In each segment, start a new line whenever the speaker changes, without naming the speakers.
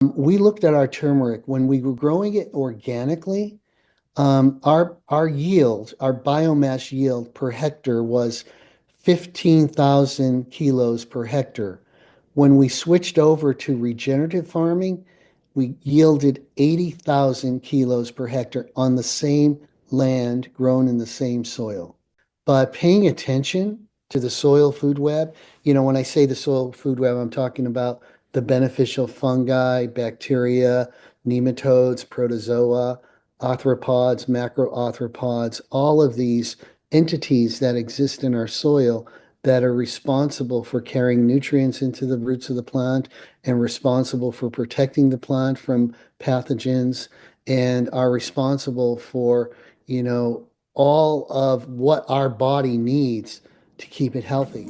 We looked at our turmeric when we were growing it organically. Our yield, our biomass yield per hectare was 15,000 kilos per hectare. When we switched over to regenerative farming, we yielded 80,000 kilos per hectare on the same land grown in the same soil. By paying attention to the soil food web, when I say the soil food web, I'm talking about the beneficial fungi, bacteria, nematodes, protozoa, arthropods, macroarthropods, all of these entities that exist in our soil that are responsible for carrying nutrients into the roots of the plant and responsible for protecting the plant from pathogens and are responsible for, you know, all of what our body needs to keep it healthy.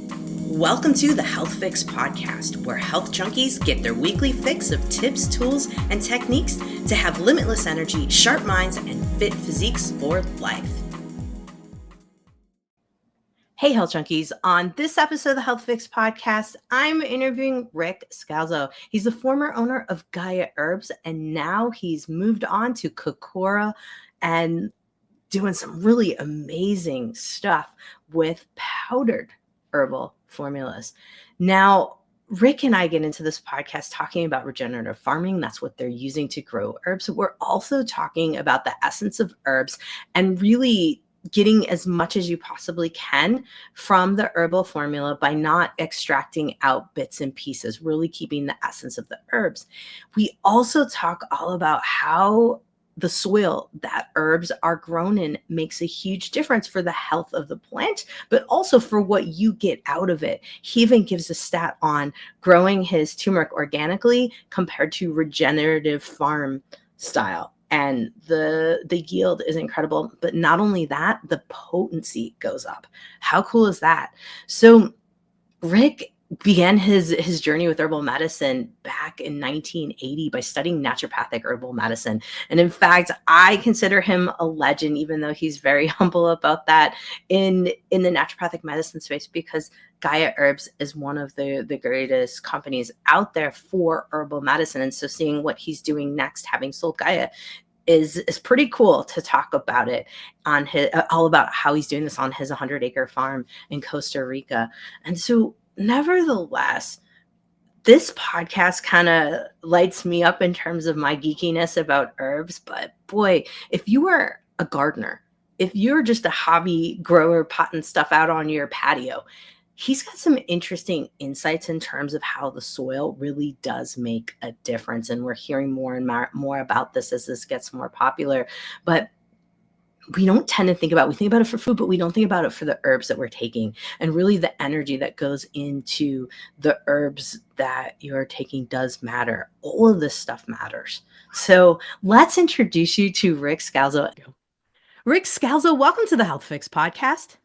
Welcome to the Health Fix podcast, where health junkies get their weekly fix of tips, tools, and techniques to have limitless energy, sharp minds, and fit physiques for life. Hey, health junkies. On this episode of the Health Fix podcast, I'm interviewing Ric Scalzo. He's the former owner of Gaia Herbs, and now he's moved on to Kokora and doing some really amazing stuff with powdered herbal formulas. Now, Ric and I get into this podcast talking about regenerative farming. That's what they're using to grow herbs. We're also talking about the essence of herbs and really getting as much as you possibly can from the herbal formula by not extracting out bits and pieces, really keeping the essence of the herbs. We also talk all about how the soil that herbs are grown in makes a huge difference for the health of the plant, but also for what you get out of it. He even gives a stat on growing his turmeric organically compared to regenerative farm style. And the yield is incredible. But not only that, the potency goes up. How cool is that? So Ric began his journey with herbal medicine back in 1980 by studying naturopathic herbal medicine. And in fact, I consider him a legend, even though he's very humble about that in the naturopathic medicine space, because Gaia Herbs is one of the greatest companies out there for herbal medicine. And so seeing what he's doing next, having sold Gaia, is pretty cool to talk about it on his all about how he's doing this on his 100-acre farm in Costa Rica. And so nevertheless, this podcast kind of lights me up in terms of my geekiness about herbs. But boy, if you are a gardener, if you're just a hobby grower potting stuff out on your patio, he's got some interesting insights in terms of how the soil really does make a difference. And we're hearing more and more about this as this gets more popular. But we don't tend to think about, we think about it for food, but we don't think about it for the herbs that we're taking and really the energy that goes into the herbs that you're taking does matter. All of this stuff matters. So let's introduce you to Ric Scalzo. Ric Scalzo, welcome to the Health Fix podcast.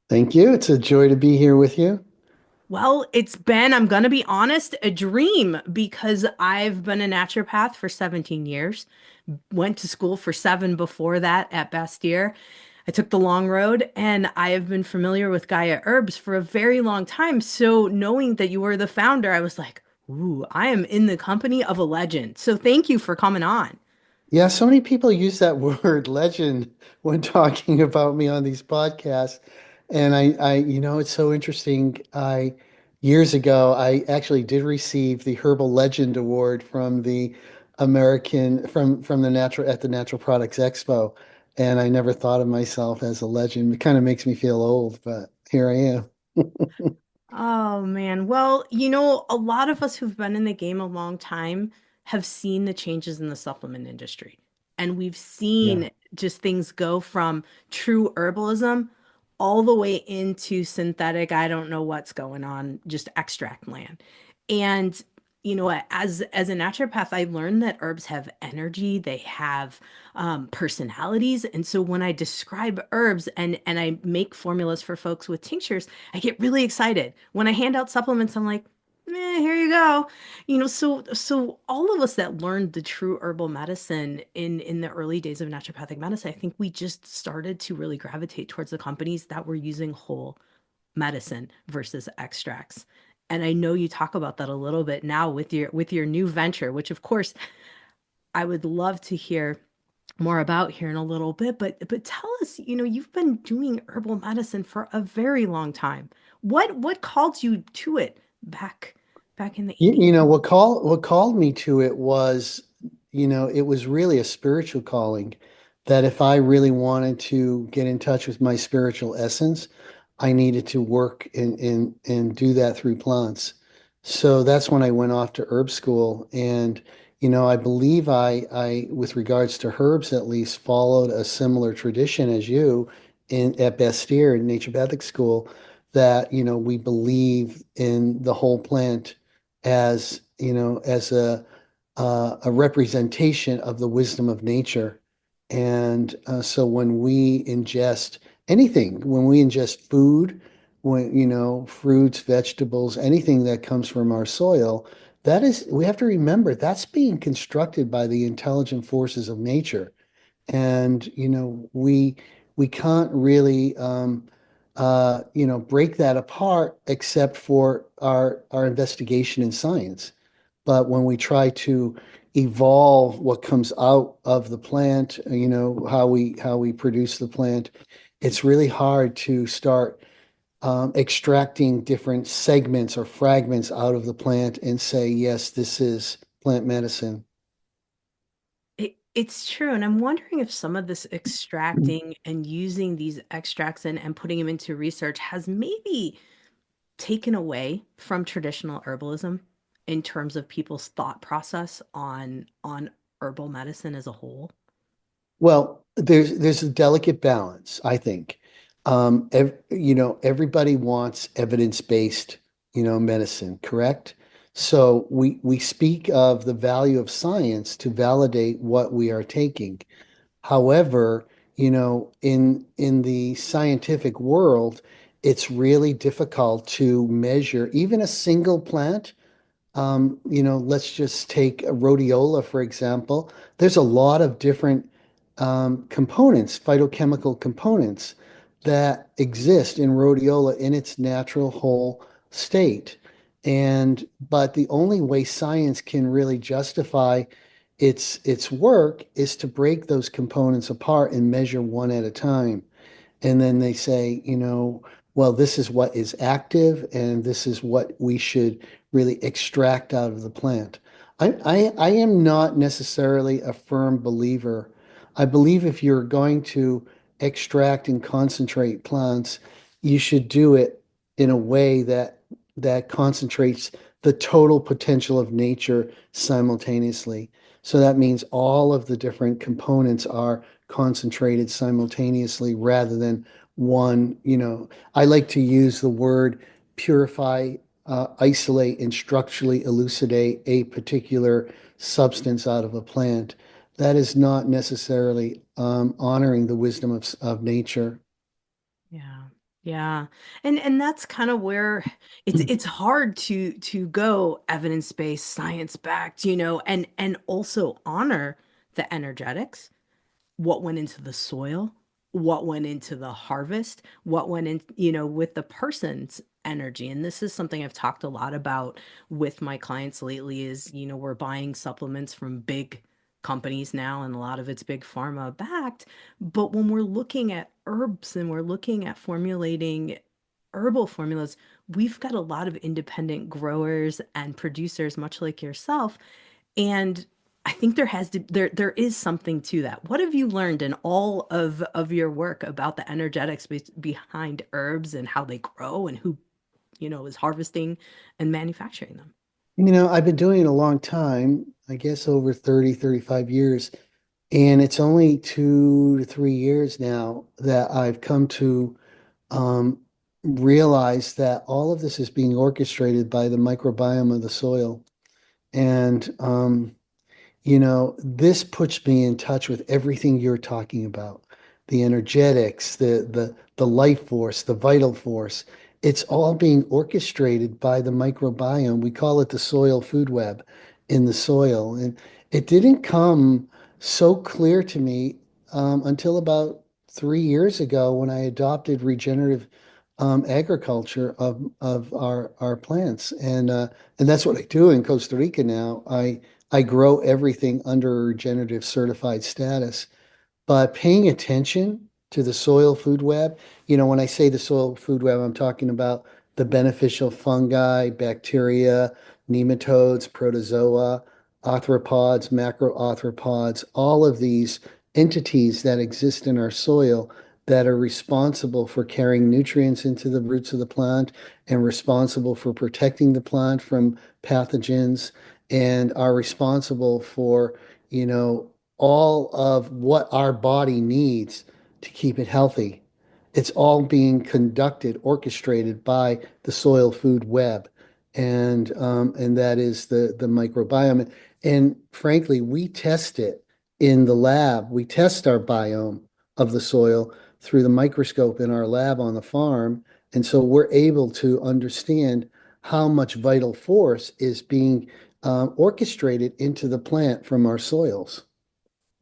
Thank you. It's a joy to be here with you.
Well, it's been, I'm going to be honest, a dream because I've been a naturopath for 17 years, went to school for 7 before that at Bastyr. I took the long road and I have been familiar with Gaia Herbs for a very long time. So knowing that you were the founder, I was like, ooh, I am in the company of a legend. So thank you for coming on.
Yeah, so many people use that word legend when talking about me on these podcasts. And it's so interesting. Years ago, I actually did receive the Herbal Legend Award from the from the at the Natural Products Expo. And I never thought of myself as a legend. It kind of makes me feel old, but here I am.
Oh man. Well, a lot of us who've been in the game a long time have seen the changes in the supplement industry. And we've
Yeah.
seen just things go from true herbalism all the way into synthetic, I don't know what's going on, just extract land. And as a naturopath, I learned that herbs have energy, they have personalities. And so when I describe herbs and I make formulas for folks with tinctures, I get really excited. When I hand out supplements, I'm like, here you go. So all of us that learned the true herbal medicine in the early days of naturopathic medicine, I think we just started to really gravitate towards the companies that were using whole medicine versus extracts. And I know you talk about that a little bit now with your new venture, which of course I would love to hear more about here in a little bit, but tell us, you've been doing herbal medicine for a very long time. What called you to it back in the
You
80s?
know, what called me to it was, it was really a spiritual calling that if I really wanted to get in touch with my spiritual essence, I needed to work and do that through plants. So that's when I went off to herb school. And, I believe with regards to herbs at least, followed a similar tradition as you at Bastyr in naturopathic school that, we believe in the whole plant as as a representation of the wisdom of nature. And so when we ingest anything, when we ingest food, when fruits, vegetables, anything that comes from our soil, that is, we have to remember that's being constructed by the intelligent forces of nature. And we can't really break that apart except for our investigation in science. But when we try to evolve what comes out of the plant, how we produce the plant, it's really hard to start extracting different segments or fragments out of the plant and say, yes, this is plant medicine.
It's true. And I'm wondering if some of this extracting and using these extracts and putting them into research has maybe taken away from traditional herbalism in terms of people's thought process on herbal medicine as a whole.
Well, there's a delicate balance, I think. Everybody wants evidence-based, medicine, correct? So we speak of the value of science to validate what we are taking. However, in the scientific world, it's really difficult to measure even a single plant. Let's just take a rhodiola, for example. There's a lot of different components, phytochemical components that exist in rhodiola in its natural whole state. But the only way science can really justify its work is to break those components apart and measure one at a time. And then they say, well, this is what is active and this is what we should really extract out of the plant. I am not necessarily a firm believer. I believe if you're going to extract and concentrate plants, you should do it in a way that concentrates the total potential of nature simultaneously. So that means all of the different components are concentrated simultaneously rather than one, I like to use the word purify, isolate, and structurally elucidate a particular substance out of a plant. That is not necessarily honoring the wisdom of nature.
Yeah. Yeah. And that's kind of where it's hard to go evidence-based, science-backed, and also honor the energetics, what went into the soil, what went into the harvest, what went in, with the person's energy. And this is something I've talked a lot about with my clients lately is, we're buying supplements from big companies now, and a lot of it's big pharma backed. But when we're looking at herbs and we're looking at formulating herbal formulas, we've got a lot of independent growers and producers, much like yourself, and I think there is something to that. What have you learned in all of your work about the energetics behind herbs and how they grow and who, is harvesting and manufacturing them?
I've been doing it a long time, I guess over 30, 35 years. And it's only 2 to 3 years now that I've come to um, realize that all of this is being orchestrated by the microbiome of the soil. And this puts me in touch with everything you're talking about, the energetics, the life force, the vital force. It's all being orchestrated by the microbiome. We call it the soil food web in the soil. And it didn't come so clear to me until about 3 years ago when I adopted regenerative agriculture of our plants, and that's what I do in Costa Rica now. I grow everything under a regenerative certified status. But paying attention to the soil food web, when I say the soil food web, I'm talking about the beneficial fungi, bacteria, nematodes, protozoa, arthropods, macroarthropods, all of these entities that exist in our soil that are responsible for carrying nutrients into the roots of the plant and responsible for protecting the plant from pathogens and are responsible for, you know, all of what our body needs to keep it healthy. It's all being conducted, orchestrated by the soil food web, and that is the microbiome. And frankly, we test it in the lab. We test our biome of the soil through the microscope in our lab on the farm, and so we're able to understand how much vital force is being orchestrated into the plant from our soils.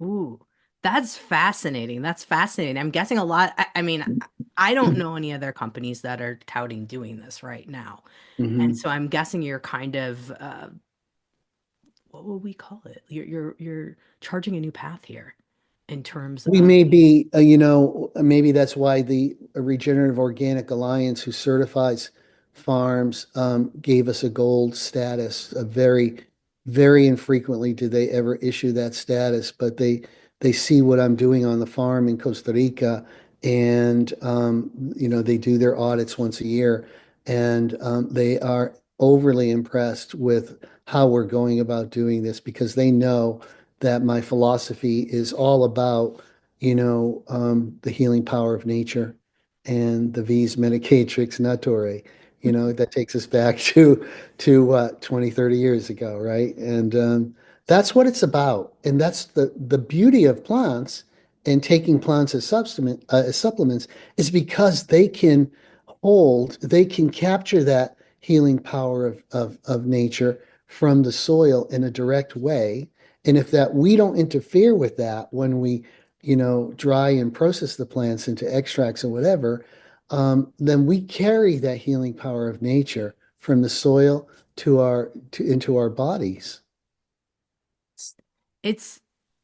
Ooh, that's fascinating. That's fascinating. I'm guessing a lot. I mean, I don't know any other companies that are touting doing this right now. And
Mhm.
so I'm guessing you're kind of, what will we call it? You're charging a new path here in terms
We
of,
may be, maybe that's why the Regenerative Organic Alliance, who certifies farms, gave us a gold status. A very, very infrequently do they ever issue that status, but they see what I'm doing on the farm in Costa Rica, and they do their audits once a year, and they are overly impressed with how we're going about doing this because they know that my philosophy is all about the healing power of nature and the vis medicatrix naturae. That takes us back to 20, 30 years ago, right? And that's what it's about. And that's the beauty of plants and taking plants as supplements is because they can capture that healing power of nature from the soil in a direct way. And if that we don't interfere with that when we dry and process the plants into extracts or whatever, then we carry that healing power of nature from the soil into our bodies.
it's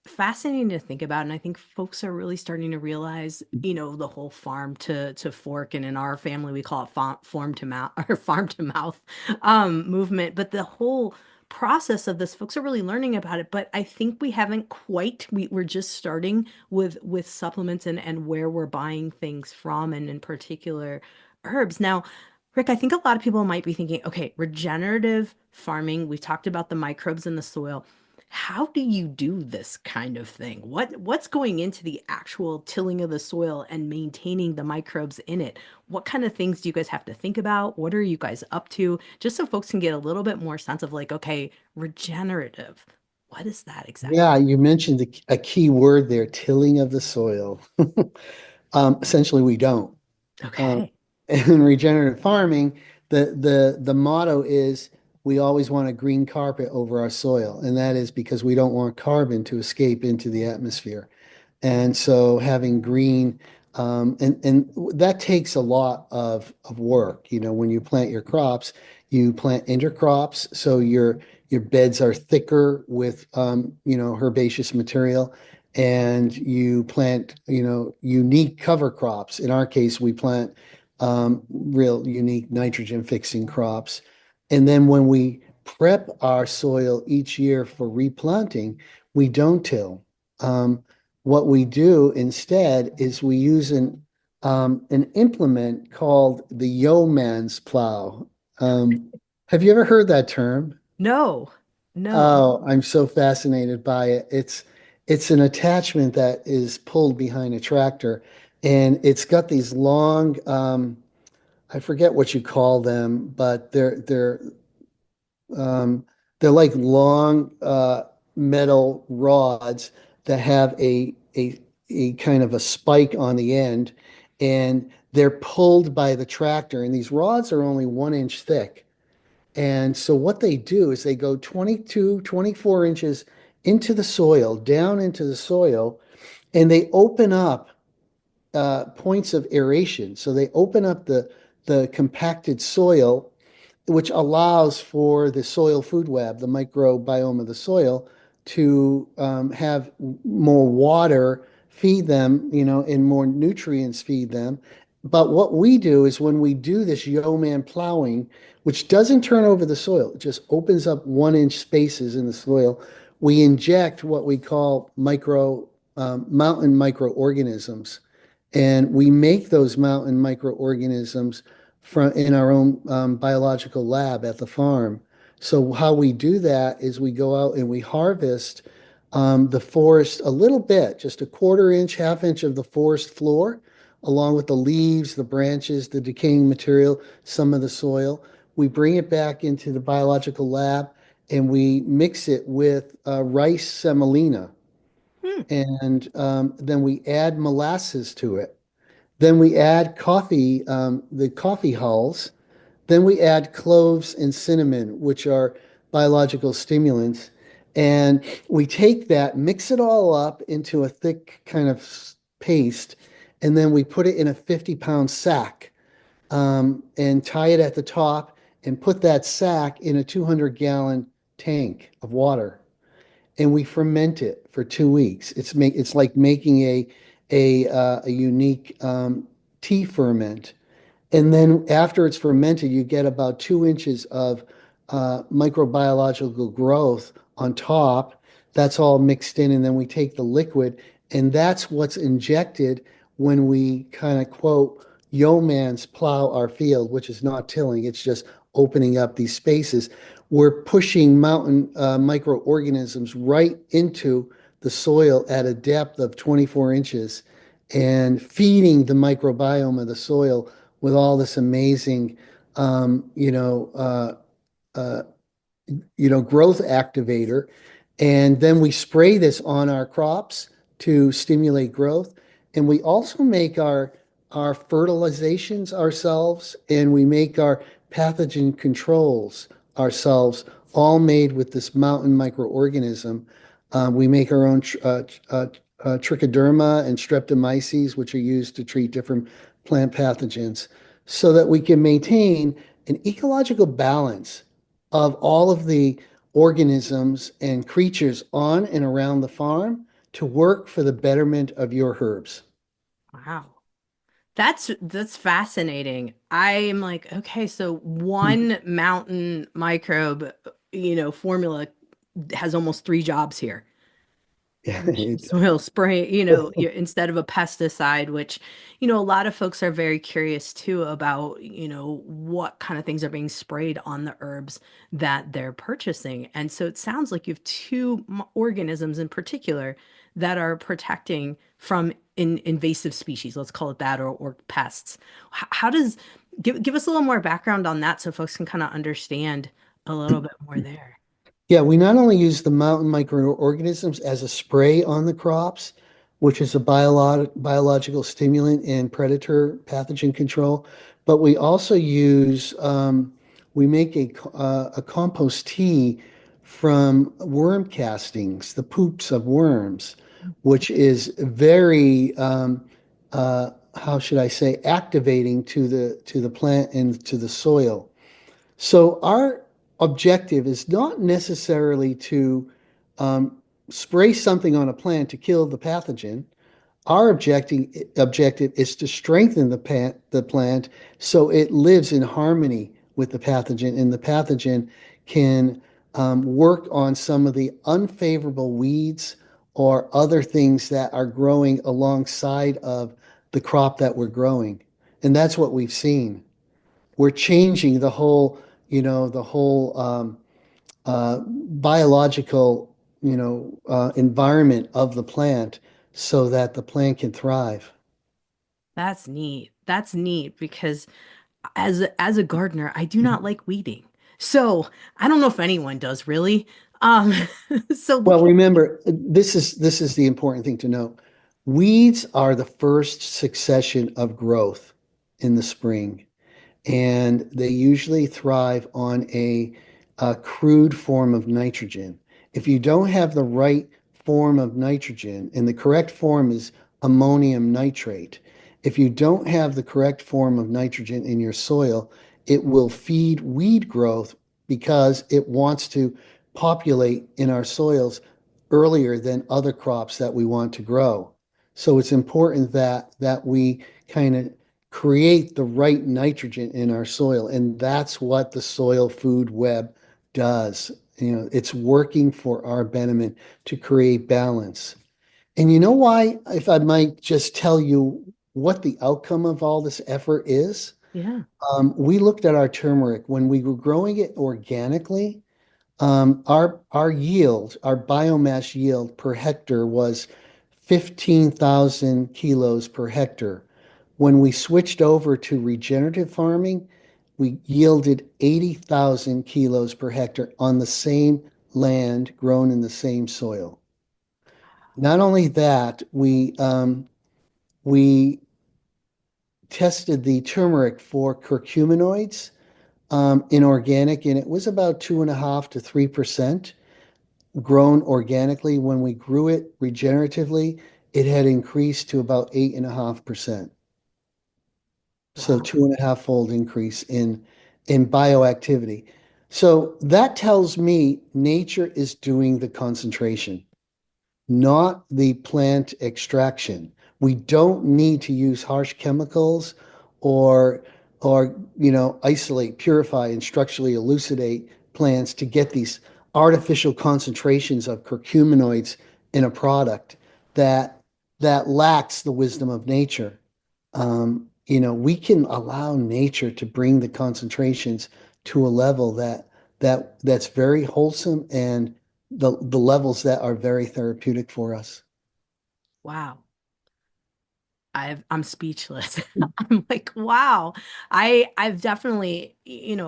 fascinating to think about. And I think folks are really starting to realize, the whole farm to fork. And in our family, we call it farm to mouth or farm to mouth movement. But the whole process of this, folks are really learning about it. But I think we haven't quite, we're just starting with supplements and where we're buying things from, and in particular herbs. Now, Rick, I think a lot of people might be thinking, okay, regenerative farming, we've talked about the microbes in the soil. How do you do this kind of thing? What's going into the actual tilling of the soil and maintaining the microbes in it? What kind of things do you guys have to think about? What are you guys up to? Just so folks can get a little bit more sense of like, okay, regenerative. What is that
Yeah,
exactly?
you mentioned a key word there, tilling of the soil. Essentially, we don't. Um,
Okay.
in regenerative farming, the motto is we always want a green carpet over our soil, and that is because we don't want carbon to escape into the atmosphere. And so having green, and that takes a lot of work. When you plant your crops, you plant intercrops, so your beds are thicker with herbaceous material, and you plant unique cover crops. In our case, we plant real unique nitrogen fixing crops. And then when we prep our soil each year for replanting, we don't till. What we do instead is we use an implement called the yeoman's plow. Have you ever heard that term?
No, no.
Oh, I'm so fascinated by it. It's an attachment that is pulled behind a tractor, and it's got these long, I forget what you call them, but um, they're like long metal rods that have a kind of a spike on the end, and they're pulled by the tractor. And these rods are only 1 inch thick. And so what they do is they go 22, 24 inches into the soil, down into the soil, and they open up points of aeration. So they open up the compacted soil, which allows for the soil food web, the microbiome of the soil, to have more water feed them, and more nutrients feed them. But what we do is when we do this yeoman plowing, which doesn't turn over the soil, it just opens up 1 inch spaces in the soil, we inject what we call mountain microorganisms. And we make those mountain microorganisms from in our own biological lab at the farm. So how we do that is we go out and we harvest the forest a little bit, just a 1/4 inch, 1/2 inch of the forest floor, along with the leaves, the branches, the decaying material, some of the soil. We bring it back into the biological lab and we mix it with rice semolina.
Hmm.
And then we add molasses to it. Then we add coffee, the coffee hulls. Then we add cloves and cinnamon, which are biological stimulants. And we take that, mix it all up into a thick kind of paste, and then we put it in a 50-pound sack and tie it at the top and put that sack in a 200-gallon tank of water. And we ferment it for 2 weeks. It's like making a unique tea ferment. And then after it's fermented, you get about 2 inches of microbiological growth on top. That's all mixed in, and then we take the liquid, and that's what's injected when we kind of quote yeoman's plow our field, which is not tilling, it's just opening up these spaces. We're pushing mountain microorganisms right into the soil at a depth of 24 inches and feeding the microbiome of the soil with all this amazing, um, you know, uh, uh, growth activator. And then we spray this on our crops to stimulate growth. And we also make our fertilizations ourselves, and we make our pathogen controls ourselves, all made with this mountain microorganism. We make our own trichoderma and streptomyces, which are used to treat different plant pathogens, so that we can maintain an ecological balance of all of the organisms and creatures on and around the farm to work for the betterment of your herbs.
Wow. That's fascinating. I am like, okay, so one mountain microbe, formula has almost three jobs here.
Yeah,
Soil spray, instead of a pesticide, which, a lot of folks are very curious too about, what kind of things are being sprayed on the herbs that they're purchasing. And so it sounds like you have two organisms in particular that are protecting from invasive species, let's call it that, or pests. How does, give us a little more background on that so folks can kind of understand a little bit more there.
Yeah, we not only use the mountain microorganisms as a spray on the crops, which is a biological stimulant and predator pathogen control, but we also we make a compost tea from worm castings, the poops of worms, which is very, how should I say, activating to the plant and to the soil. So our objective is not necessarily to um, spray something on a plant to kill the pathogen. Our objective is to strengthen the plant so it lives in harmony with the pathogen, and the pathogen can work on some of the unfavorable weeds or other things that are growing alongside of the crop that we're growing. And that's what we've seen. We're changing the whole biological, environment of the plant so that the plant can thrive.
That's neat. That's neat because as a gardener, I do not like weeding. So I don't know if anyone does really. Um, so
Well,
looking,
remember, this is the important thing to note. Weeds are the first succession of growth in the spring, and they usually thrive on a crude form of nitrogen. If you don't have the right form of nitrogen, and the correct form is ammonium nitrate, If you don't have the correct form of nitrogen in your soil, it will feed weed growth because it wants to populate in our soils earlier than other crops that we want to grow. So it's important that we kind of create the right nitrogen in our soil, and that's what the soil food web does. It's working for our betterment to create balance. And you know why, if I might just tell you what the outcome of all this effort is?
Yeah.
We looked at our turmeric when we were growing it organically. Our yield, our biomass yield per hectare was 15,000 kilos per hectare. When we switched over to regenerative farming, we yielded 80,000 kilos per hectare on the same land grown in the same soil. Not only that, we tested the turmeric for curcuminoids in organic, and it was about 2.5 to 3% grown organically. When we grew it regeneratively, it had increased to about 8.5%. So
Wow.
2.5-fold increase in bioactivity. So that tells me nature is doing the concentration, not the plant extraction. We don't need to use harsh chemicals or isolate, purify, and structurally elucidate plants to get these artificial concentrations of curcuminoids in a product that lacks the wisdom of nature. We can allow nature to bring the concentrations to a level that's very wholesome, and the levels that are very therapeutic for us.
Wow. I'm speechless. I'm like, wow. I've definitely,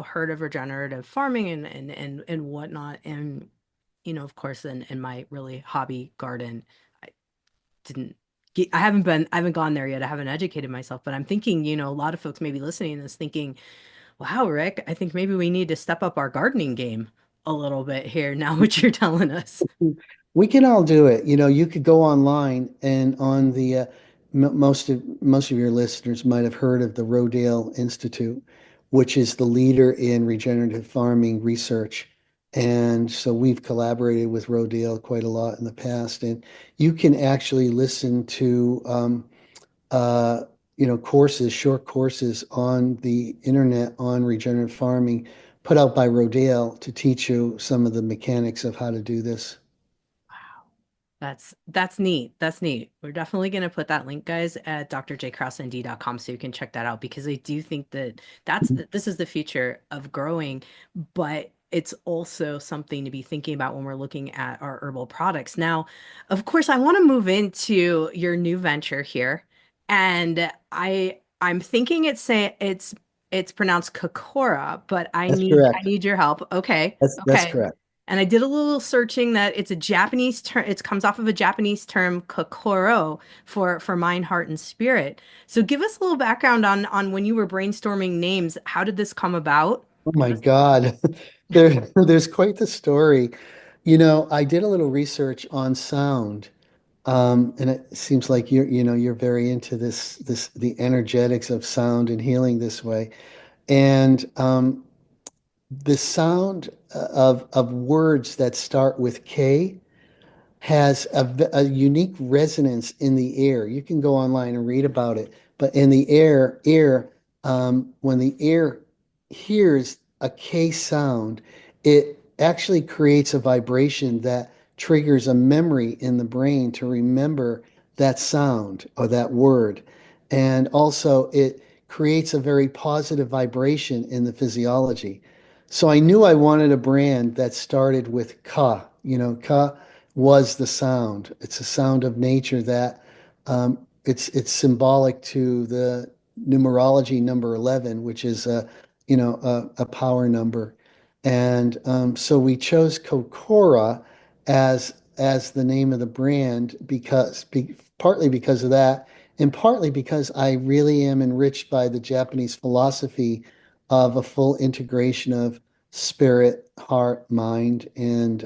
heard of regenerative farming and whatnot. And, of course, in my really hobby garden, I didn't I haven't gone there yet. I haven't educated myself, but I'm thinking, a lot of folks may be listening to this thinking, wow, Rick, I think maybe we need to step up our gardening game a little bit here now, what you're telling us.
We can all do it. You could go online, and on the most of your listeners might have heard of the Rodale Institute, which is the leader in regenerative farming research. And so we've collaborated with Rodale quite a lot in the past. And you can actually listen to uh, courses, short courses on the internet on regenerative farming put out by Rodale to teach you some of the mechanics of how to do this.
Wow. That's neat. That's neat. We're definitely going to put that link, guys, at drjkrauseND.com so you can check that out because I do think that this is the future of growing, but it's also something to be thinking about when we're looking at our herbal products. Now, of course, I want to move into your new venture here, and I'm thinking it's pronounced Kokora, but
That's
I
correct.
need your help. Okay.
That's
Okay.
correct.
And I did a little searching that it's a Japanese term. It comes off of a Japanese term, kokoro, for mind, heart, and spirit. So give us a little background on when you were brainstorming names. How did this come about?
Oh
Give
my
us.
God. There's quite the story. I did a little research on sound. And it seems like you're very into the energetics of sound and healing this way. And the sound of words that start with K has a unique resonance in the air. You can go online and read about it, but in the air, when the air hears a K sound, it actually creates a vibration that triggers a memory in the brain to remember that sound or that word. And also, it creates a very positive vibration in the physiology. So I knew I wanted a brand that started with ka. Ka was the sound. It's a sound of nature that it's symbolic to the numerology number 11, which is a power number. And so we chose Kokora as the name of the brand partly because of that, and partly because I really am enriched by the Japanese philosophy of a full integration of spirit, heart, mind, and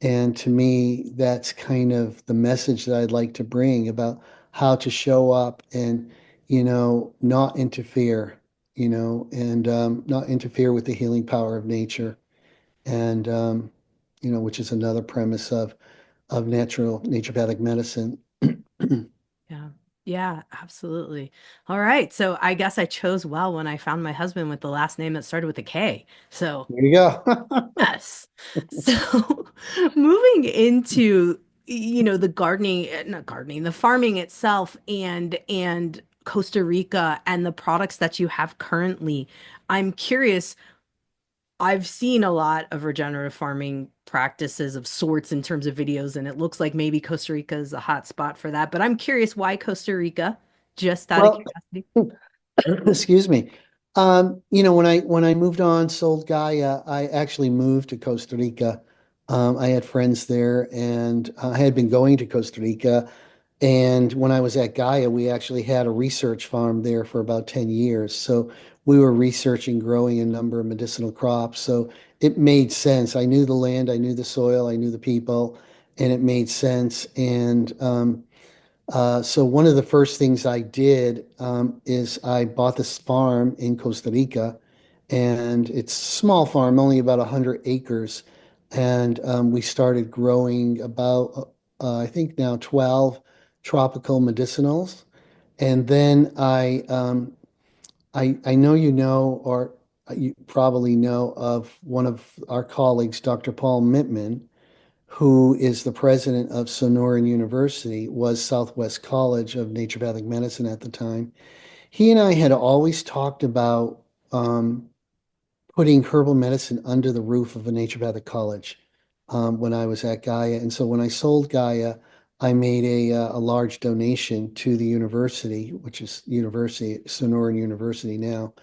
to me, that's kind of the message that I'd like to bring about how to show up and, not interfere, and not interfere with the healing power of nature. And, which is another premise of naturopathic medicine.
Yeah. Yeah, absolutely. All right. So I guess I chose well when I found my husband with the last name that started with a K. So,
There you go.
yes. So moving into, the gardening, not gardening, the farming itself and Costa Rica and the products that you have currently, I'm curious. I've seen a lot of regenerative farming practices of sorts in terms of videos, and it looks like maybe Costa Rica is a hot spot for that. But I'm curious, why Costa Rica? Just out of
Well,
curiosity.
excuse me. When I moved on, sold Gaia, I actually moved to Costa Rica. I had friends there, and I had been going to Costa Rica. And when I was at Gaia, we actually had a research farm there for about 10 years. So we were researching growing a number of medicinal crops. So it made sense. I knew the land, I knew the soil, I knew the people, and it made sense. And so one of the first things I did is I bought this farm in Costa Rica, and it's a small farm, only about 100 acres. And we started growing about, I think now 12 tropical medicinals. And then I know or you probably know of one of our colleagues, Dr. Paul Mittman, who is the president of Sonoran University, was Southwest College of Naturopathic Medicine at the time. He and I had always talked about putting herbal medicine under the roof of a naturopathic college when I was at Gaia. And so when I sold Gaia, I made a large donation to the university, which is University Sonoran University now,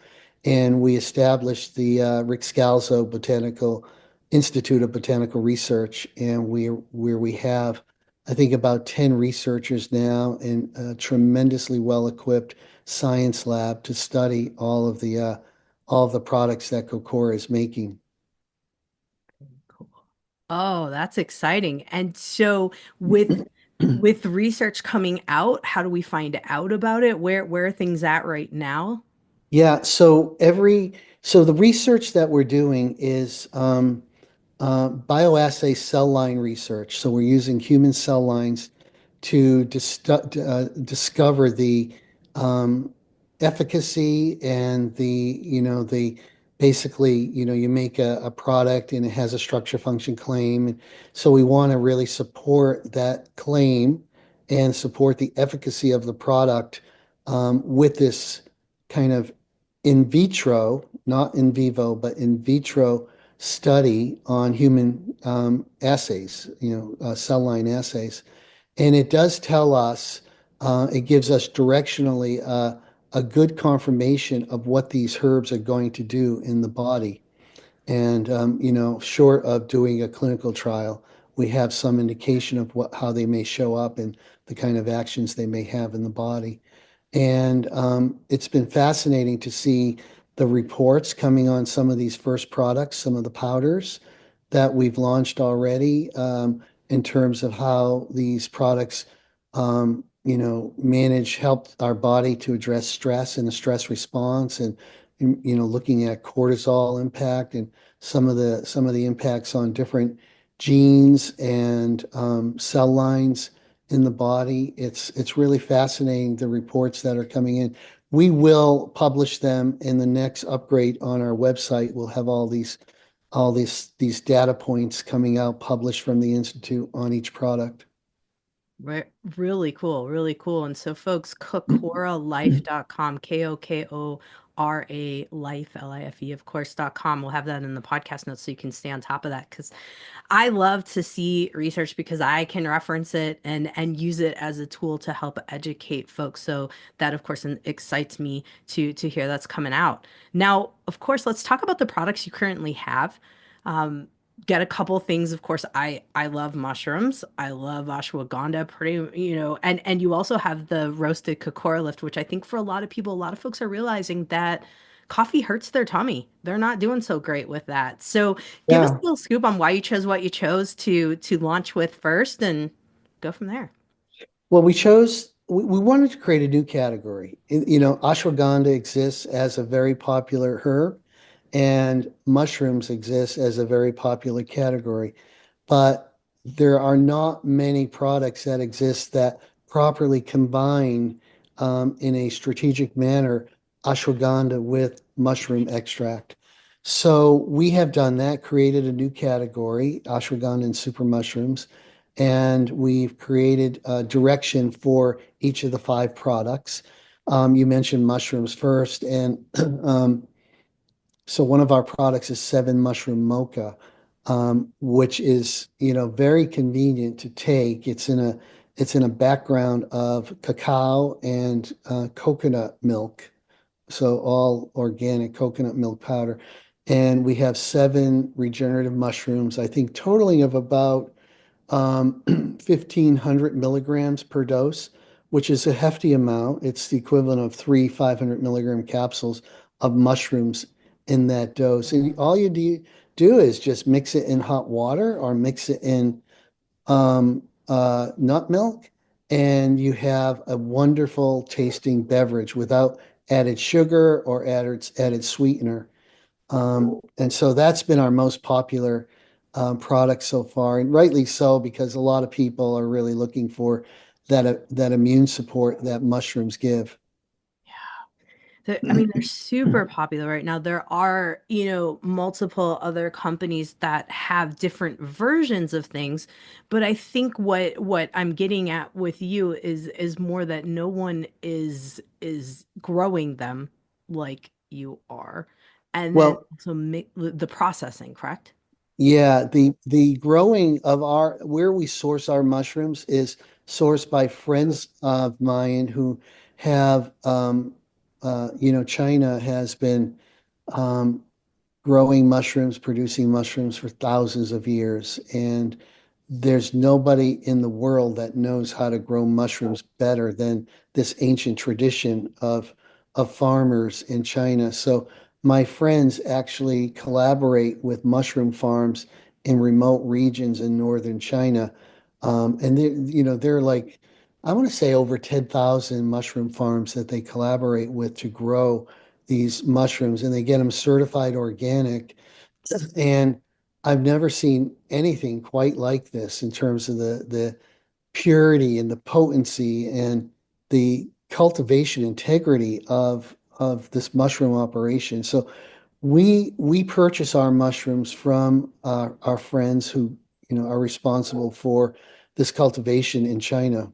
and we established the Ric Scalzo Botanical Institute of Botanical Research, and where we have, I think, about 10 researchers now and a tremendously well-equipped science lab to study all of the products that Kokora is making.
Cool. Oh, that's exciting. And so with research coming out, how do we find out about it? Where are things at right now?
Yeah, so the research that we're doing is bioassay cell line research. So we're using human cell lines to discover the um, efficacy and the basically, you make a product and it has a structure function claim. And so we want to really support that claim and support the efficacy of the product with this kind of in vitro, not in vivo, but in vitro study on human assays, cell line assays. And it does tell us, it gives us directionally a good confirmation of what these herbs are going to do in the body. And, short of doing a clinical trial, we have some indication of how they may show up and the kind of actions they may have in the body. And it's been fascinating to see the reports coming on some of these first products, some of the powders that we've launched already, in terms of how these products, help our body to address stress and the stress response, and looking at cortisol impact and some of the impacts on different genes and cell lines in the body. It's really fascinating, the reports that are coming in. We will publish them in the next upgrade on our website. We'll have all these data points coming out published from the Institute on each product.
Right. Really cool. Really cool. And so folks, kokoralife.com, Kokora life, Life, of course.com. We'll have that in the podcast notes so you can stay on top of that because I love to see research because I can reference it and use it as a tool to help educate folks. So that of course excites me to hear that's coming out. Now, of course, let's talk about the products you currently have. Um, get a couple things. Of course, I love mushrooms. I love ashwagandha pretty, and you also have the roasted kokora lift, which I think for a lot of people, a lot of folks are realizing that coffee hurts their tummy. They're not doing so great with that. So give us a
Yeah.
little scoop on why you chose what you chose to launch with first and go from there.
Well, we chose we wanted to create a new category. Ashwagandha exists as a very popular herb, and mushrooms exist as a very popular category. But there are not many products that exist that properly combine in a strategic manner ashwagandha with mushroom extract. So we have done that, created a new category, ashwagandha and super mushrooms, and we've created a direction for each of the five products. You mentioned mushrooms first, and so one of our products is seven mushroom mocha, which is, very convenient to take. It's in a background of cacao and coconut milk, so all organic coconut milk powder. And we have seven regenerative mushrooms, I think totaling of about 1,500 milligrams per dose, which is a hefty amount. It's the equivalent of three 500 milligram capsules of mushrooms in that dose. And all you do is just mix it in hot water or mix it in nut milk, and you have a wonderful tasting beverage without added sugar or added sweetener. And so that's been our most popular product so far, and rightly so, because a lot of people are really looking for that immune support that mushrooms give.
I mean, they're super popular right now. There are, multiple other companies that have different versions of things, but I think what I'm getting at with you is more that no one is growing them like you are. And then
Well,
also the processing, correct?
yeah, the growing of our where we source our mushrooms is sourced by friends of mine who have China has been um, growing mushrooms, producing mushrooms for thousands of years. And there's nobody in the world that knows how to grow mushrooms better than this ancient tradition of farmers in China. So my friends actually collaborate with mushroom farms in remote regions in northern China. And they're like, I want to say over 10,000 mushroom farms that they collaborate with to grow these mushrooms, and they get them certified organic. And I've never seen anything quite like this in terms of the purity and the potency and the cultivation integrity of this mushroom operation. So we purchase our mushrooms from our friends who are responsible for this cultivation in China.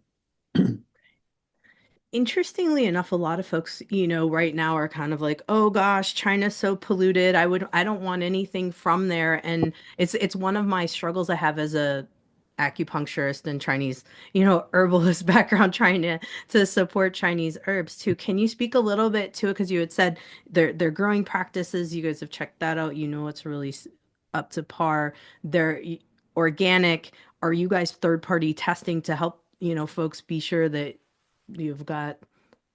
Interestingly enough, a lot of folks, right now are kind of like, "Oh gosh, China's so polluted. I don't want anything from there." And it's one of my struggles I have as a acupuncturist and Chinese, herbalist background trying to support Chinese herbs too. Can you speak a little bit to it? Because you had said their growing practices, you guys have checked that out. You know it's really up to par. They're organic. Are you guys third party testing to help, folks be sure that you've got.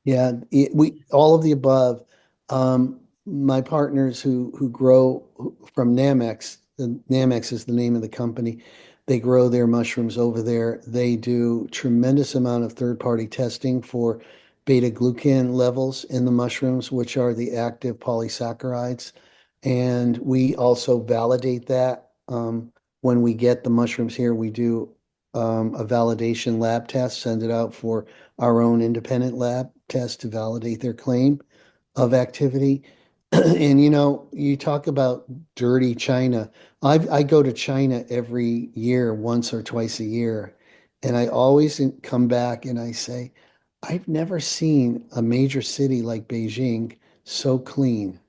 Yeah, we all of the above. My partners who grow from Namex, the Namex is the name of the company. They grow their mushrooms over there. They do tremendous amount of third-party testing for beta glucan levels in the mushrooms, which are the active polysaccharides. And we also validate that. When we get the mushrooms here, we do a validation lab test, send it out for our own independent lab test to validate their claim of activity. And you talk about dirty China. I go to China every year, once or twice a year, and I always come back and I say, I've never seen a major city like Beijing so clean.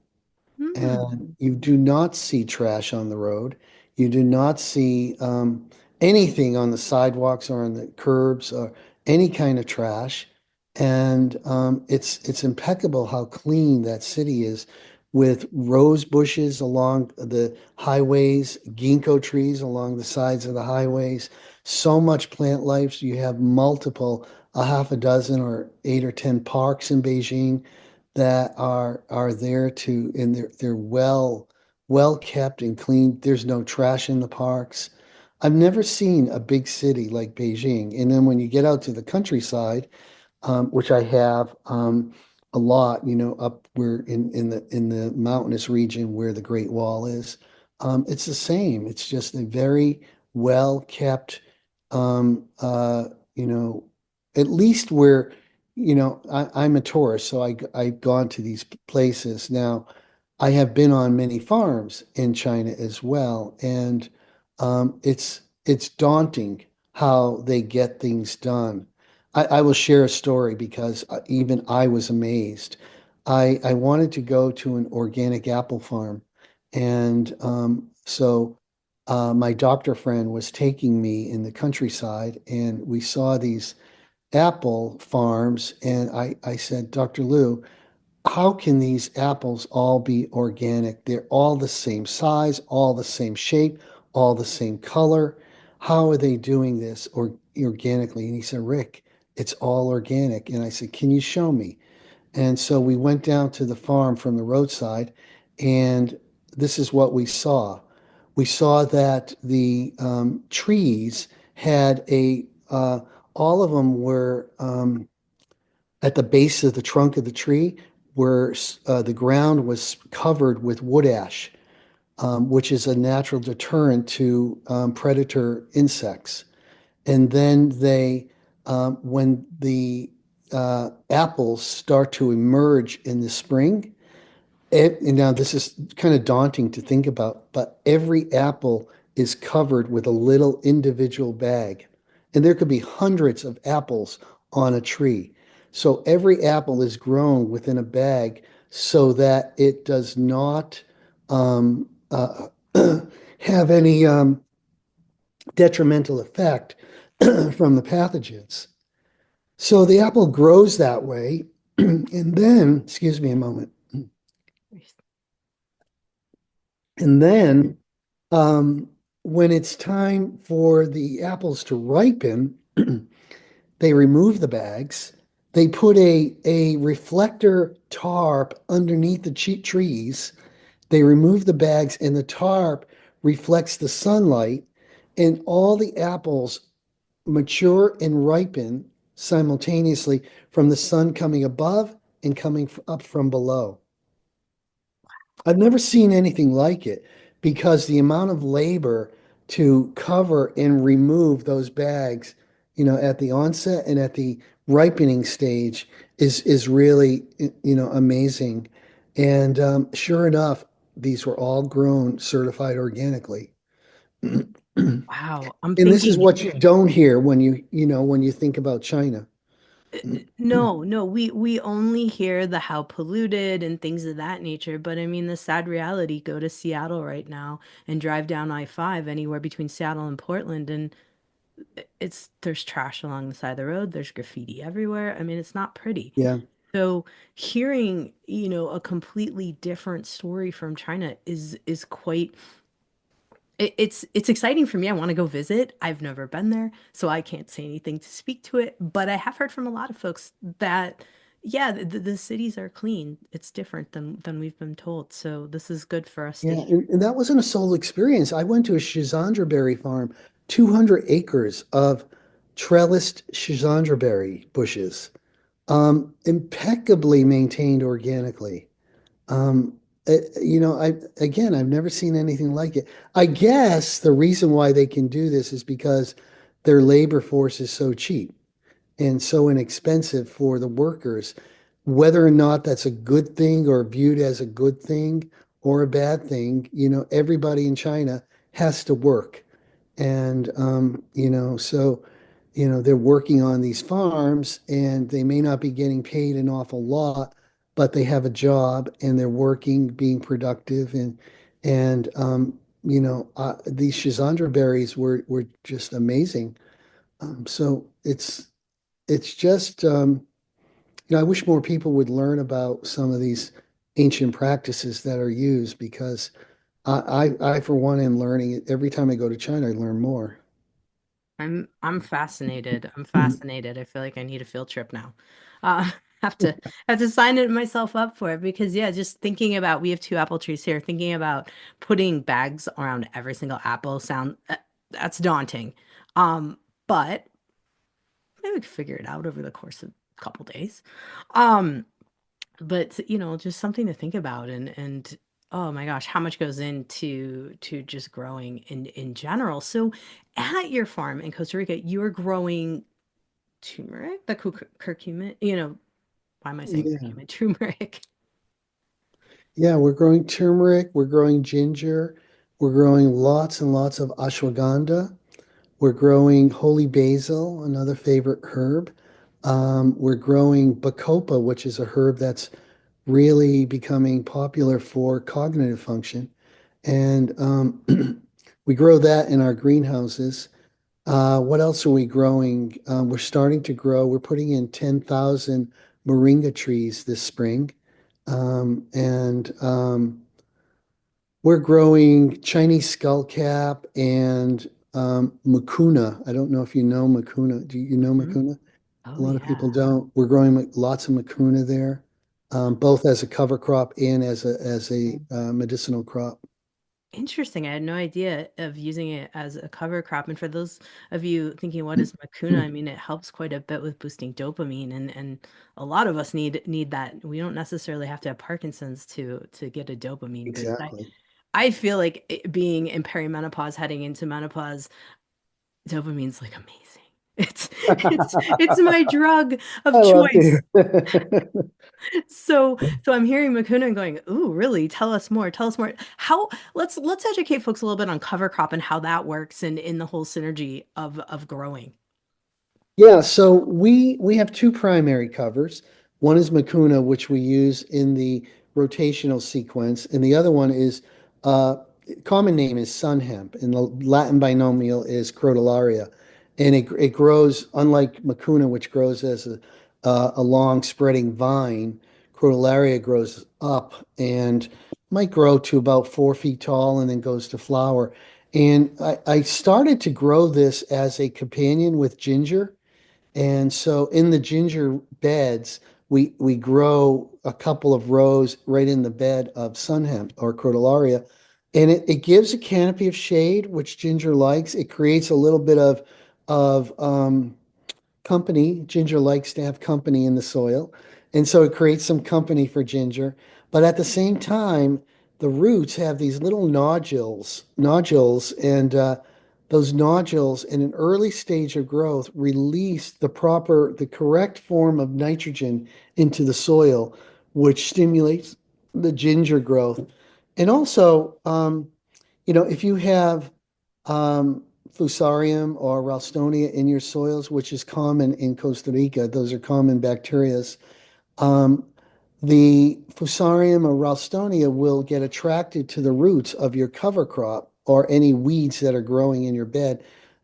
Hmm.
And you do not see trash on the road. You do not see anything on the sidewalks or on the curbs or any kind of trash. And it's impeccable how clean that city is, with rose bushes along the highways, ginkgo trees along the sides of the highways. So much plant life. You have a half a dozen or 8 or 10 parks in Beijing that are there to, and they're well kept and clean. There's no trash in the parks. I've never seen a big city like Beijing. And then when you get out to the countryside, which I have a lot, up where in the mountainous region where the Great Wall is. It's the same. It's just a very well kept, um, uh, you know, at least where, I'm a tourist, so I've gone to these places. Now, I have been on many farms in China as well, and it's daunting how they get things done. I will share a story because even I was amazed. I wanted to go to an organic apple farm, and my doctor friend was taking me in the countryside, and we saw these apple farms, and I said, Dr. Liu, how can these apples all be organic? They're all the same size, all the same shape, all the same color. How are they doing this organically? And he said, Rick, it's all organic. And I said, can you show me? And so we went down to the farm from the roadside, and this is what we saw. We saw that the trees had all of them were at the base of the trunk of the tree where the ground was covered with wood ash, which is a natural deterrent to predator insects. And then when the apples start to emerge in the spring, and now this is kind of daunting to think about, but every apple is covered with a little individual bag. And there could be hundreds of apples on a tree. So every apple is grown within a bag so that it does not have any detrimental effect from the pathogens. So the apple grows that way. And then, excuse me a moment. And then when it's time for the apples to ripen, they remove the bags. They put a reflector tarp underneath the trees. They remove the bags, and the tarp reflects the sunlight, and all the apples mature and ripen simultaneously from the sun coming above and coming up from below. I've never seen anything like it because the amount of labor to cover and remove those bags, at the onset and at the ripening stage is really, amazing. And sure enough, these were all grown certified organically. And
Wow. I'm
this is
thinking,
what you don't hear when you think about China.
no, no, we only hear the how polluted and things of that nature. But I mean, the sad reality, go to Seattle right now and drive down I-5 anywhere between Seattle and Portland, and there's trash along the side of the road, there's graffiti everywhere. I mean, it's not pretty.
Yeah.
So hearing, a completely different story from China is quite it's exciting for me. I want to go visit. I've never been there, so I can't say anything to speak to it, but I have heard from a lot of folks that yeah, the cities are clean. It's different than we've been told. So this is good for us to
Yeah,
hear.
and that wasn't a sole experience. I went to a schizandra berry farm, 200 acres of trellised schizandra berry bushes, impeccably maintained organically. Um, I've never seen anything like it. I guess the reason why they can do this is because their labor force is so cheap and so inexpensive for the workers. Whether or not that's a good thing or viewed as a good thing or a bad thing, everybody in China has to work. And, they're working on these farms and they may not be getting paid an awful lot, but they have a job and they're working, being productive. These Shizandra berries were just amazing. So it's just, I wish more people would learn about some of these ancient practices that are used because for one, am learning it. Every time I go to China, I learn more.
I'm fascinated. I'm fascinated. I feel like I need a field trip now. Uh, have to have to sign it myself up for it because yeah, just thinking about we have two apple trees here. Thinking about putting bags around every single apple that's daunting. But maybe we could figure it out over the course of couple days. Um, but just something to think about, and oh my gosh, how much goes into to just growing in general. So at your farm in Costa Rica, you're growing turmeric, the curcumin, why am I saying
Yeah.
curcumin? Turmeric.
Yeah, we're growing turmeric, we're growing ginger, we're growing lots and lots of ashwagandha. We're growing holy basil, another favorite herb. We're growing bacopa, which is a herb that's really becoming popular for cognitive function. And we grow that in our greenhouses. What else are we growing? We're starting to grow, we're putting in 10,000 moringa trees this spring. And we're growing Chinese skullcap and mucuna. I don't know if you know mucuna. Do you know
Mhm.
mucuna? A
Oh
lot of
yeah.
people don't. We're growing lots of mucuna there, both as a cover crop and as a medicinal crop.
Interesting. I had no idea of using it as a cover crop. And for those of you thinking, what is Macuna? I mean, it helps quite a bit with boosting dopamine, and a lot of us need that. We don't necessarily have to have Parkinson's to get a dopamine boost.
Exactly.
I feel like being in perimenopause, heading into menopause, dopamine's like amazing. It's it's my drug
I
of
love to
choice.
hear. it.
So I'm hearing Makuna and going, "Ooh, really? Tell us more. Tell us more. How let's educate folks a little bit on cover crop and how that works and in the whole synergy of growing."
Yeah, so we have two primary covers. One is Mucuna, which we use in the rotational sequence, and the other one is common name is sun hemp, and the Latin binomial is Crotalaria. And it grows, unlike Mucuna, which grows as a long spreading vine. Crotalaria grows up and might grow to about 4 feet tall and then goes to flower. And I started to grow this as a companion with ginger. And so in the ginger beds, we grow a couple of rows right in the bed of sun hemp or crotalaria. And it gives a canopy of shade, which ginger likes. It creates a little bit of company. Ginger likes to have company in the soil. And so it creates some company for ginger. But at the same time, the roots have these little nodules, and those nodules in an early stage of growth release the correct form of nitrogen into the soil, which stimulates the ginger growth. And also, if you have Fusarium or Ralstonia in your soils, which is common in Costa Rica. Those are common bacterias. Um, the Fusarium or Ralstonia will get attracted to the roots of your cover crop or any weeds that are growing in your bed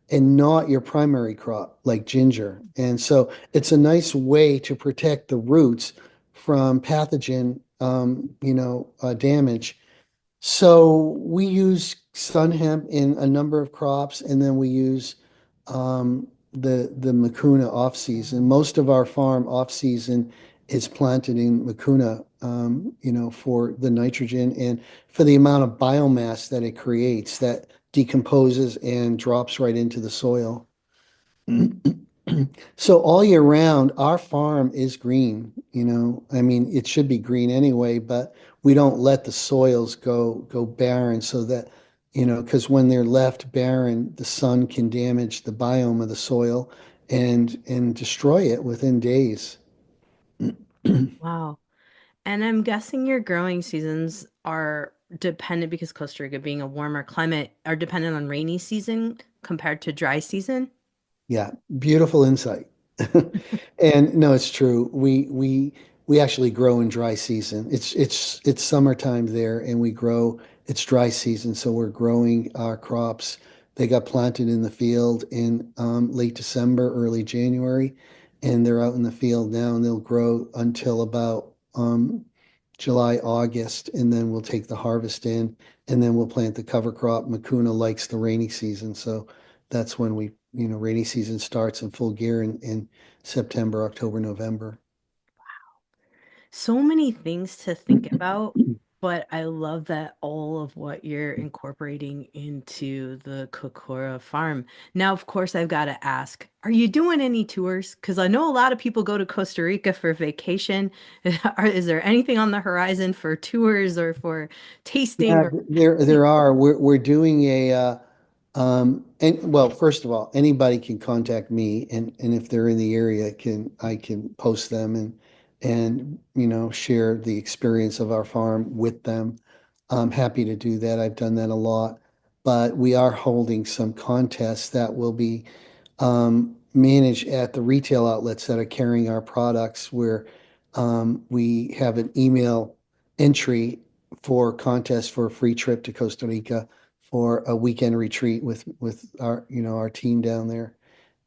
and not your primary crop like ginger. And so it's a nice way to protect the roots from pathogen, damage. So we use sun hemp in a number of crops, and then we use the Mucuna off season. Most of our farm off season is planted in Mucuna, for the nitrogen and for the amount of biomass that it creates that decomposes and drops right into the soil. So all year round, our farm is green, I mean, it should be green anyway, but we don't let the soils go barren so that, because when they're left barren, the sun can damage the biome of the soil and destroy it within days.
Wow. And I'm guessing your growing seasons are dependent because Costa Rica being a warmer climate are dependent on rainy season compared to dry season.
Yeah, beautiful insight. And no, it's true. We actually grow in dry season. It's summertime there, and we grow. It's dry season, so we're growing our crops. They got planted in the field in late December, early January, and they're out in the field now, and they'll grow until about July, August, and then we'll take the harvest in, and then we'll plant the cover crop. Mucuna likes the rainy season, so that's when rainy season starts in full gear in September, October, November.
So many things to think about But I love that all of what you're incorporating into the Kokora farm. Now, of course, I've got to ask, are you doing any tours? Because I know a lot of people go to Costa Rica for vacation. Is there anything on the horizon for tours or for tasting
Yeah,
or
there are. We're doing a and well, first of all, anybody can contact me, and if they're in the area, can I can post them and share the experience of our farm with them. I'm happy to do that. I've done that a lot, but we are holding some contests that will be managed at the retail outlets that are carrying our products, where we have an email entry for contest for a free trip to Costa Rica for a weekend retreat with our our team down there,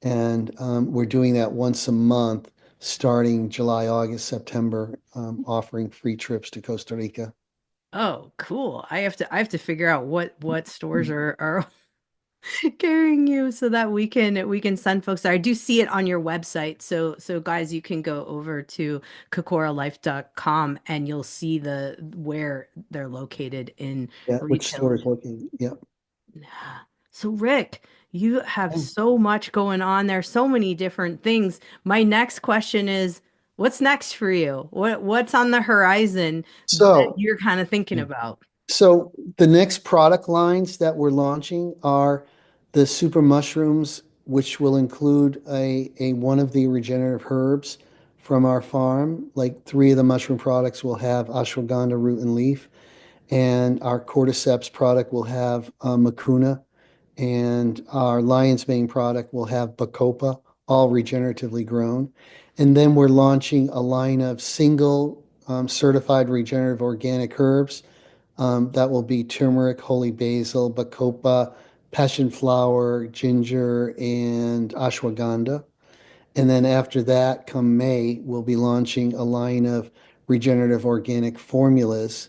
and we're doing that once a month starting July, August, September, offering free trips to Costa Rica.
oh, cool. I have to figure out what stores are carrying you so that we can send folks there. I do see it on your website. So guys, you can go over to kokoralife.com and you'll see the where they're located in
Yeah, which
retail.
store is looking? Yeah.
Yeah. So Rick, you have so much going on there, so many different things. My next question is, what's next for you? What's on the horizon that
So,
you're kind of thinking about?
so the next product lines that we're launching are the super mushrooms, which will include a one of the regenerative herbs from our farm. Like three of the mushroom products will have ashwagandha root and leaf, and our cordyceps product will have mucuna, and our lion's mane product will have bacopa, all regeneratively grown. And then we're launching a line of single certified regenerative organic herbs that will be turmeric, holy basil, bacopa, passion flower, ginger, and ashwagandha. And then after that, come May, we'll be launching a line of regenerative organic formulas.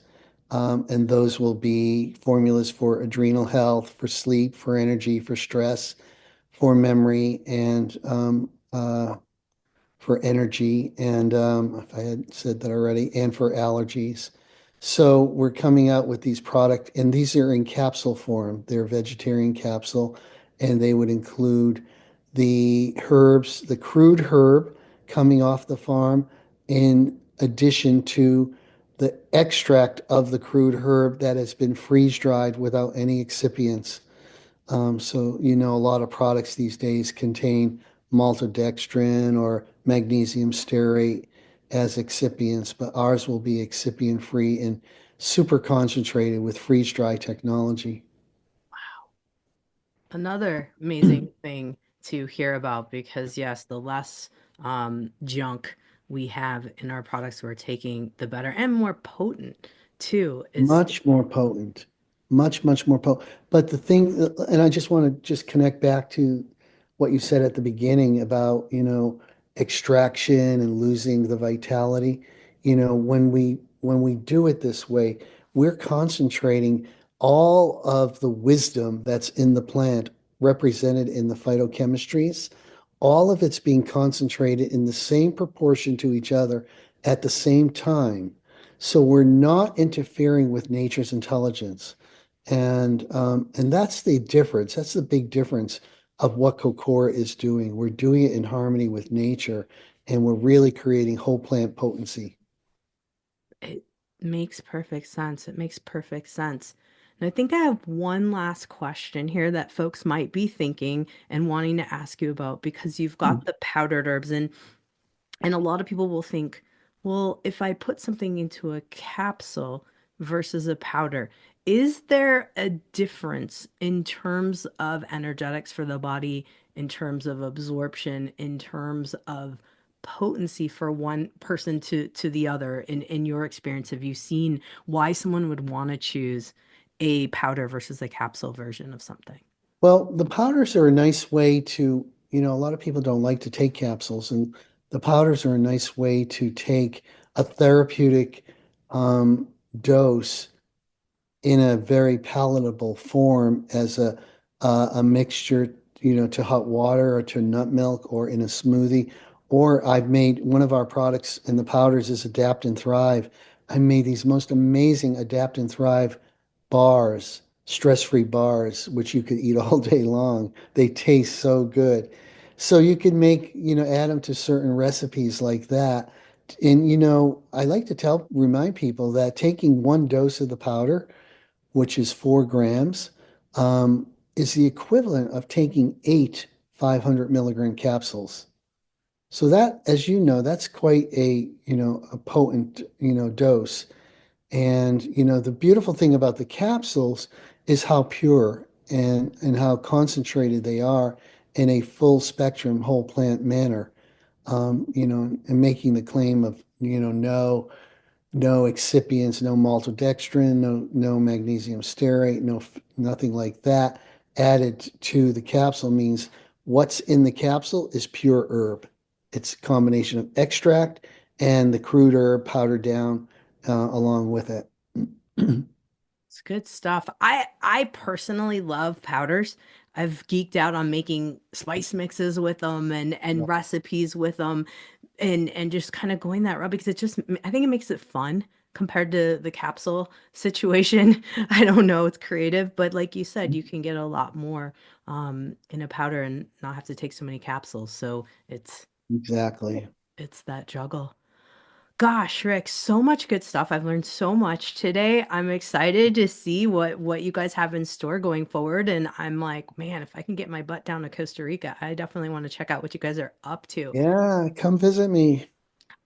And those will be formulas for adrenal health, for sleep, for energy, for stress, for memory, and for energy, and if I had said that already, and for allergies. So we're coming out with these product, and these are in capsule form. They're vegetarian capsule, and they would include the herbs, the crude herb coming off the farm, in addition to the extract of the crude herb that has been freeze dried without any excipients. So, a lot of products these days contain maltodextrin or magnesium stearate as excipients, but ours will be excipient free and super concentrated with freeze dry technology.
Another amazing thing to hear about because yes, the less junk we have in our products we're taking, the better and more potent too. Is
Much more potent, much more potent. But the thing, and I just want to just connect back to what you said at the beginning about, extraction and losing the vitality. When we do it this way, we're concentrating all of the wisdom that's in the plant represented in the phytochemistries. All of it's being concentrated in the same proportion to each other at the same time. So we're not interfering with nature's intelligence. And that's the difference. That's the big difference of what Kokora is doing. We're doing it in harmony with nature, and we're really creating whole plant potency.
it makes perfect sense. It makes perfect sense. And I think I have one last question here that folks might be thinking and wanting to ask you about because you've got the powdered herbs and a lot of people will think, well, if I put something into a capsule versus a powder, is there a difference in terms of energetics for the body, in terms of absorption, in terms of potency for one person to the other? In your experience, have you seen why someone would want to choose a powder versus a capsule version of something?
Well, the powders are a nice way to, a lot of people don't like to take capsules, and the powders are a nice way to take a therapeutic um, dose in a very palatable form as a mixture, to hot water or to nut milk or in a smoothie. Or I've made one of our products in the powders is Adapt and Thrive. I made these most amazing Adapt and Thrive bars, stress-free bars, which you could eat all day long. They taste so good. So you can make, add them to certain recipes like that. And, I like to remind people that taking one dose of the powder, which is 4 grams, um, is the equivalent of taking 8 500 milligram capsules. So that, as you know, that's quite a potent, dose. And, the beautiful thing about the capsules is how pure and how concentrated they are in a full spectrum whole plant manner. And making the claim of, no excipients, no maltodextrin, no magnesium stearate, nothing like that added to the capsule means what's in the capsule is pure herb. It's a combination of extract and the crude herb powdered down along with it.
It's good stuff. I personally love powders. I've geeked out on making spice mixes with them and recipes with them and just kind of going that route because I think it makes it fun compared to the capsule situation. I don't know, it's creative, but like you said, you can get a lot more in a powder and not have to take so many capsules. So
Exactly.
it's that juggle. Gosh, Rick, so much good stuff. I've learned so much today. I'm excited to see what you guys have in store going forward. And I'm like, man, if I can get my butt down to Costa Rica, I definitely want to check out what you guys are up to.
Yeah, come visit me.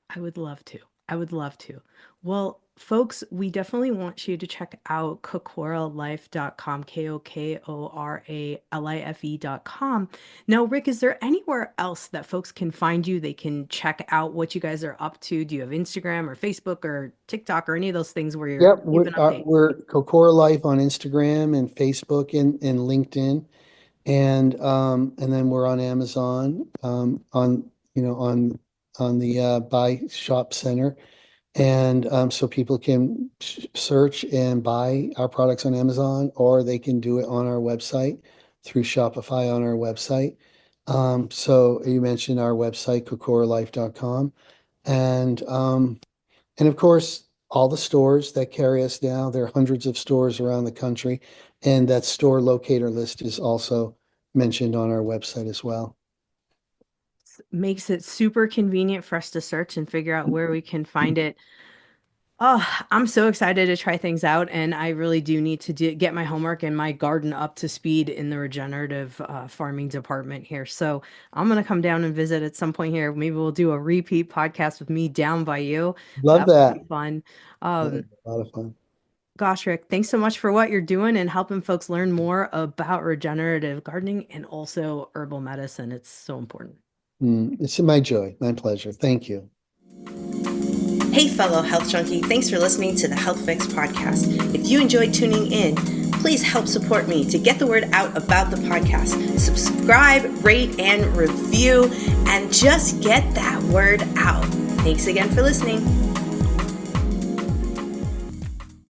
I would love to. I would love to. Well, folks, we definitely want you to check out kokoralife.com, KOKORALIFE.com. Now, Rick, is there anywhere else that folks can find you? They can check out what you guys are up to. Do you have Instagram or Facebook or TikTok or any of those things where you're
Yep,
giving updates?
we're Kokora Life on Instagram and Facebook and LinkedIn. And then we're on Amazon, on on the buy shop center, and so people can search and buy our products on Amazon, or they can do it on our website through Shopify on our website. So you mentioned our website, kokoralife.com, and of course all the stores that carry us now. There are hundreds of stores around the country, and that store locator list is also mentioned on our website as well.
Makes it super convenient for us to search and figure out where we can find it. Oh, I'm so excited to try things out, and I really do need to get my homework and my garden up to speed in the regenerative farming department here. So I'm gonna come down and visit at some point here. Maybe we'll do a repeat podcast with me down by you.
Love
That would
that.
be fun.
That was
Um,
a lot of fun.
Gosh, Rick, thanks so much for what you're doing and helping folks learn more about regenerative gardening and also herbal medicine. It's so important.
It's my joy, my pleasure. Thank you.
Hey, fellow health junkie, thanks for listening to the Health Fix podcast. If you enjoyed tuning in, please help support me to get the word out about the podcast. Subscribe, rate, and review, and just get that word out. Thanks again for listening.